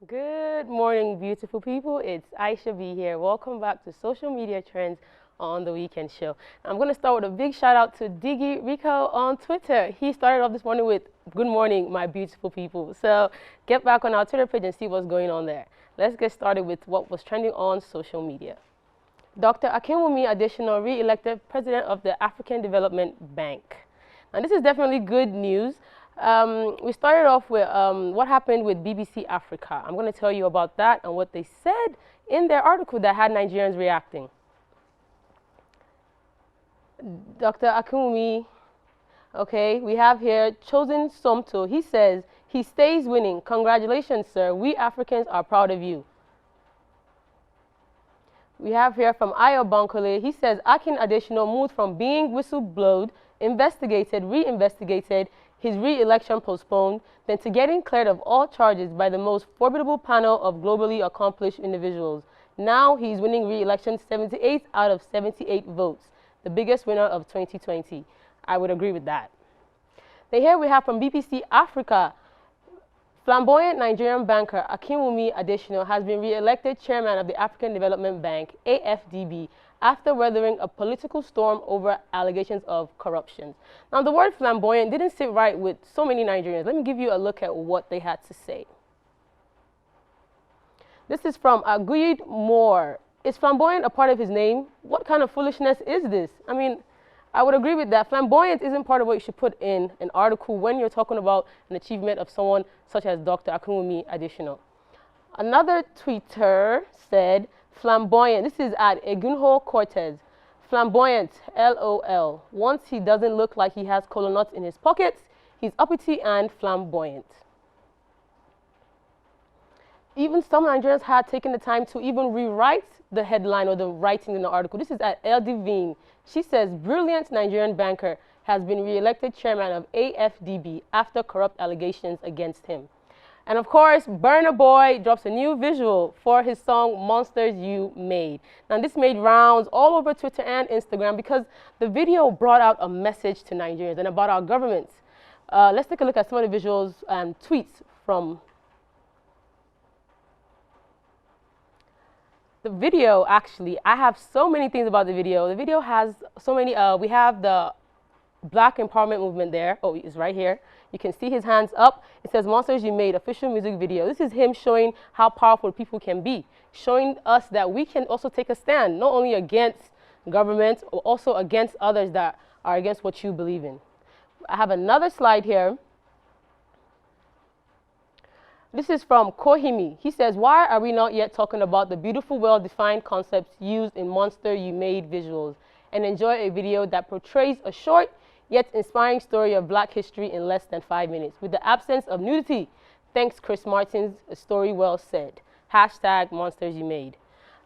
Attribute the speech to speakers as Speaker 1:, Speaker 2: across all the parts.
Speaker 1: Good morning, beautiful people. It's Aisha B here. Welcome back to Social Media Trends on the Weekend Show. I'm going to start with a big shout out to Diggy Rico on Twitter. He started off this morning with "Good morning, my beautiful people." So get back on our Twitter page and see what's going on there. Let's get started with what was trending on social media. Dr. Akinwumi Adesina re-elected president of the African Development Bank. And this is definitely good news. We started off with what happened with BBC Africa. I'm going to tell you about that and what they said in their article that had Nigerians reacting. Dr. Akinwumi, okay, we have here Chosen Somto. He says, he stays winning. Congratulations, sir. We Africans are proud of you. We have here from Ayo Bankole. He says Akin Adesina moved from being whistleblowed, investigated, re-investigated, his re-election postponed, then to getting cleared of all charges by the most formidable panel of globally accomplished individuals. Now he's winning re-election 78 out of 78 votes, the biggest winner of 2020. I would agree with that. Then here we have from BBC Africa, flamboyant Nigerian banker Akinwumi Adesina has been re-elected chairman of the African Development Bank, AFDB, after weathering a political storm over allegations of corruption. Now, the word flamboyant didn't sit right with so many Nigerians. Let me give you a look at what they had to say. This is from Aguyid Moore. Is flamboyant a part of his name? What kind of foolishness is this? I mean, I would agree with that. Flamboyance isn't part of what you should put in an article when you're talking about an achievement of someone such as Dr. Akinwumi Adesina. Another tweeter said, flamboyant. This is at Egunho Cortez. Flamboyant, LOL. Once he doesn't look like he has cola nuts in his pockets, he's uppity and flamboyant. Even some Nigerians had taken the time to even rewrite the headline or the writing in the article. This is at El Divine. She says, brilliant Nigerian banker has been re-elected chairman of AFDB after corrupt allegations against him. And of course, Burna Boy drops a new visual for his song Monsters You Made. Now this made rounds all over Twitter and Instagram because the video brought out a message to Nigerians and about our government. Let's take a look at some of the visuals and tweets from the video. Actually, I have so many things about the video. The video has so many, we have the Black Empowerment Movement there. Oh, it's right here. You can see his hands up. It says Monsters You Made, official music video. This is him showing how powerful people can be, showing us that we can also take a stand, not only against government, but also against others that are against what you believe in. I have another slide here. This is from Kohimi. He says, why are we not yet talking about the beautiful, well-defined concepts used in Monster You Made visuals and enjoy a video that portrays a short yet inspiring story of Black history in less than 5 minutes with the absence of nudity? Thanks, Chris Martin's A Story Well Said. Hashtag Monsters You Made.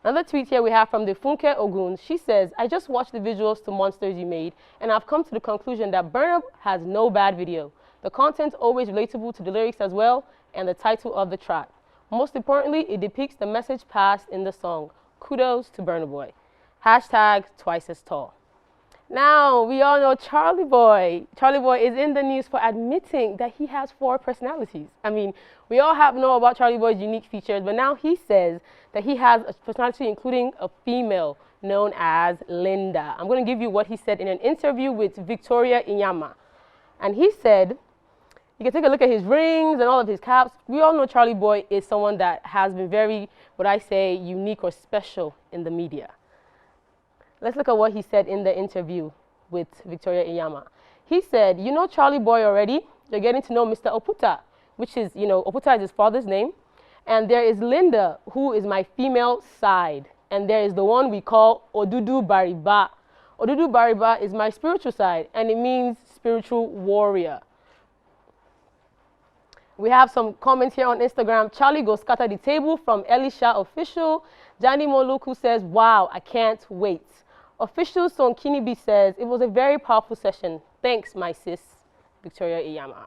Speaker 1: Another tweet here we have from the Funke Ogun. She says, I just watched the visuals to Monsters You Made and I've come to the conclusion that Burna has no bad video. The content's always relatable to the lyrics as well and the title of the track. Most importantly, it depicts the message passed in the song. Kudos to Burna Boy. Hashtag Twice as Tall. Now, we all know Charlie Boy. Charlie Boy is in the news for admitting that he has 4 personalities. I mean, we all know about Charlie Boy's unique features, but now he says that he has a personality including a female known as Linda. I'm going to give you what he said in an interview with Victoria Inyama. And he said, you can take a look at his rings and all of his caps. We all know Charlie Boy is someone that has been very, what I say, unique or special in the media. Let's look at what he said in the interview with Victoria Iyama. He said, you know Charlie Boy already. You're getting to know Mr. Oputa, which is, Oputa is his father's name. And there is Linda, who is my female side. And there is the one we call Odudu Bariba. Odudu Bariba is my spiritual side, and it means spiritual warrior. We have some comments here on Instagram. Charlie go scatter the table from Elisha Official. Jani Moluku says, wow, I can't wait. Official Son Kinibi says, it was a very powerful session. Thanks, my sis, Victoria Iyama.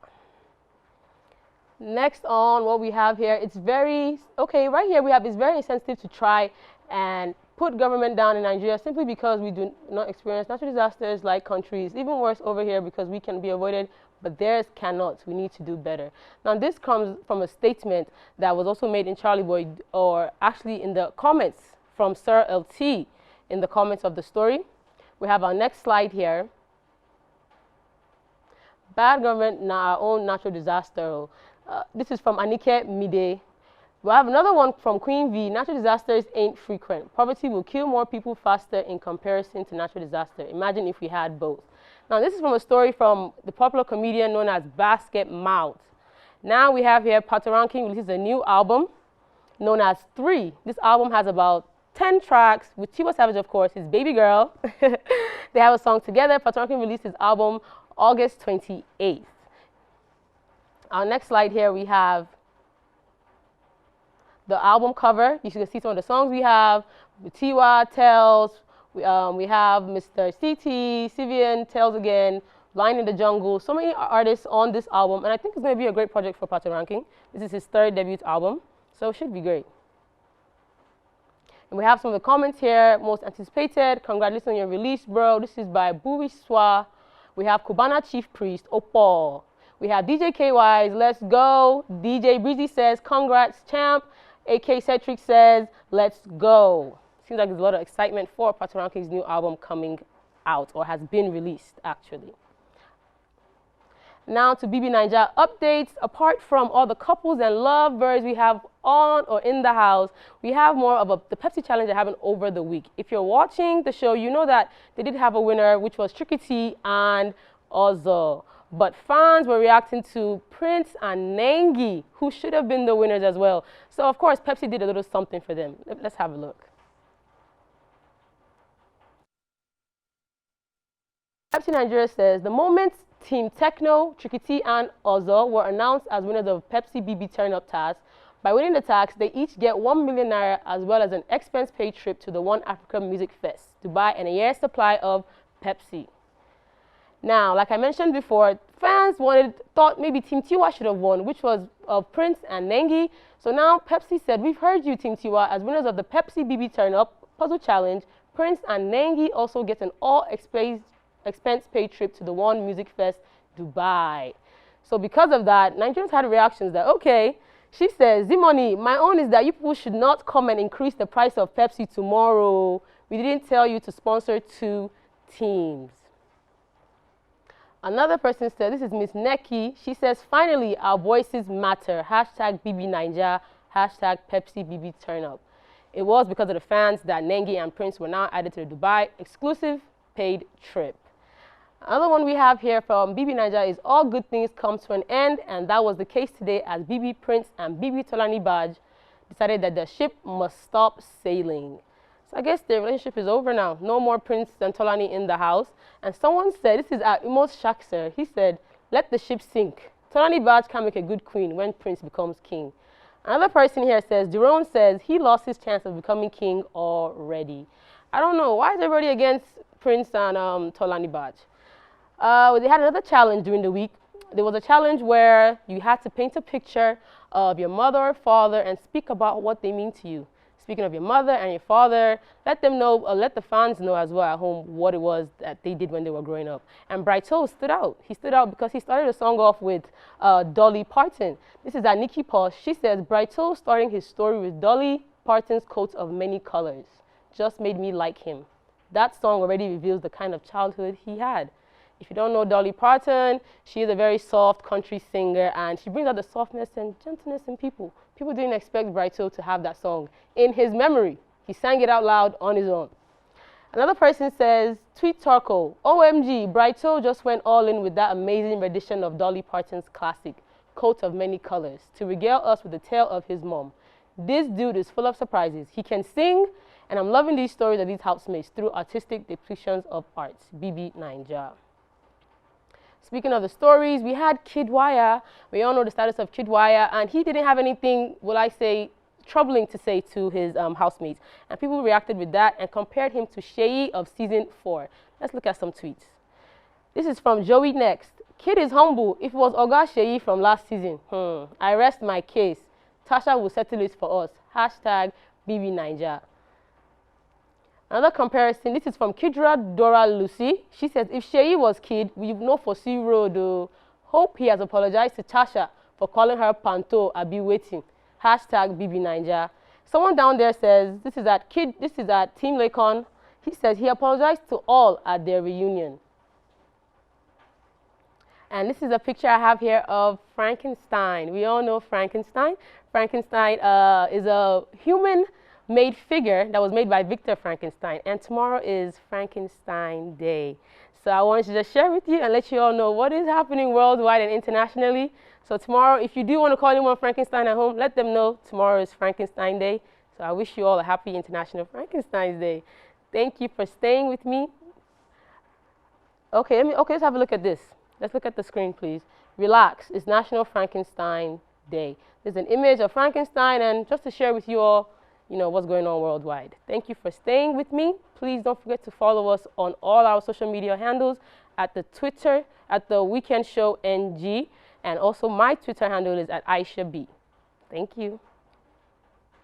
Speaker 1: Next on what we have here, it's very, okay, right here we have, it's very insensitive to try and put government down in Nigeria simply because we do not experience natural disasters like countries, even worse over here because we can be avoided but theirs cannot. We need to do better. Now, this comes from a statement that was also made in Charlie Boy, or actually in the comments from Sir LT in the comments of the story. We have our next slide here. Bad government, our own natural disaster. This is from Anike Mide. We have another one from Queen V. Natural disasters ain't frequent. Poverty will kill more people faster in comparison to natural disaster. Imagine if we had both. Now, this is from a story from the popular comedian known as Basket Mouth. Now we have here Patoranking releases a new album known as 3. This album has about 10 tracks with Tiwa Savage, of course, his baby girl. They have a song together. Patoranking released his album August 28th. Our next slide here, we have the album cover. You can see some of the songs we have. Tiwa, Tells. We have Mr. CT, Sivian, Tells Again, Line in the Jungle. So many artists on this album, and I think it's going to be a great project for Patoranking. This is his 3rd debut album, so it should be great. And we have some of the comments here. Most anticipated. Congratulations on your release, bro. This is by Bui Swa. We have Cubana Chief Priest, Opo. We have DJ KY's Let's Go. DJ Breezy says, congrats, champ. AK Cetric says, let's go. Seems like there's a lot of excitement for Patoranking's new album coming out, or has been released, actually. Now to BB Naija updates. Apart from all the couples and lovebirds we have on or in the house, we have more of the Pepsi challenge that happened over the week. If you're watching the show, you know that they did have a winner, which was Tricky T and Ozo. But fans were reacting to Prince and Nengi, who should have been the winners as well. So, of course, Pepsi did a little something for them. Let's have a look. Pepsi Nigeria says, the moment Team Techno, Tricky T, and Ozo were announced as winners of Pepsi BB Turn Up task, by winning the task, they each get 1 million naira as well as an expense-paid trip to the One Africa Music Fest, Dubai, and a year's supply of Pepsi. Now, like I mentioned before, fans thought maybe Team Tiwa should have won, which was Prince and Nengi. So now Pepsi said, we've heard you, Team Tiwa, as winners of the Pepsi BB Turn Up Puzzle Challenge. Prince and Nengi also get an all-expense-paid trip to the One Music Fest, Dubai. So because of that, Nigerians had reactions that, okay, she says, Zimoni, my own is that you people should not come and increase the price of Pepsi tomorrow. We didn't tell you to sponsor 2 teams. Another person said, this is Miss Neki. She says, finally, our voices matter. Hashtag BB Naija, hashtag Pepsi BB Turn Up. It was because of the fans that Nengi and Prince were now added to the Dubai exclusive paid trip. Another one we have here from BB Naija is all good things come to an end, and that was the case today as BB Prince and BB Tolani Baj decided that the ship must stop sailing. So I guess the relationship is over now. No more Prince and Tolani in the house. And someone said, this is Imos Shakser, he said, let the ship sink. Tolani Baj can make a good queen when Prince becomes king. Another person here says, Jerome says he lost his chance of becoming king already. I don't know, why is everybody against Prince and Tolani Baj? They had another challenge during the week. There was a challenge where you had to paint a picture of your mother or father and speak about what they mean to you. Speaking of your mother and your father, let them know, let the fans know as well at home what it was that they did when they were growing up. And Brighto stood out. He stood out because he started the song off with Dolly Parton. This is Aniki Posh. She says, Brighto starting his story with Dolly Parton's coat of many colors just made me like him. That song already reveals the kind of childhood he had. If you don't know Dolly Parton, she is a very soft country singer, and she brings out the softness and gentleness in people. People didn't expect Brighto to have that song in his memory. He sang it out loud on his own. Another person says, Tweet Tarko, OMG, Brighto just went all in with that amazing rendition of Dolly Parton's classic, Coat of Many Colors, to regale us with the tale of his mom. This dude is full of surprises. He can sing, and I'm loving these stories of these housemates through artistic depictions of art. BB Naija. Speaking of the stories, we had Kid Wire. We all know the status of Kid Wire, and he didn't have anything, will I say, troubling to say to his housemates. And people reacted with that and compared him to Sheyi of season 4. Let's look at some tweets. This is from Joey Next. Kid is humble. If it was Oga Sheyi from last season, I rest my case. Tasha will settle it for us. Hashtag BB Naija. Another comparison, this is from Kidra Dora Lucy. She says, if Sheyi was Kid, we know for C Road, hope he has apologized to Tasha for calling her Panto Abi waiting. Hashtag BB Niger. Someone down there says, this is at Team Lakon. He says he apologized to all at their reunion. And this is a picture I have here of Frankenstein. We all know Frankenstein. Frankenstein is a human-made figure that was made by Victor Frankenstein. And tomorrow is Frankenstein Day. So I wanted to just share with you and let you all know what is happening worldwide and internationally. So tomorrow, if you do want to call anyone Frankenstein at home, let them know tomorrow is Frankenstein Day. So I wish you all a happy International Frankenstein's Day. Thank you for staying with me. Okay, let's have a look at this. Let's look at the screen, please. Relax. It's National Frankenstein Day. There's an image of Frankenstein, and just to share with you all, what's going on worldwide. Thank you for staying with me. Please don't forget to follow us on all our social media handles at the Twitter, at the Weekend Show NG, and also my Twitter handle is at Aisha B. Thank you.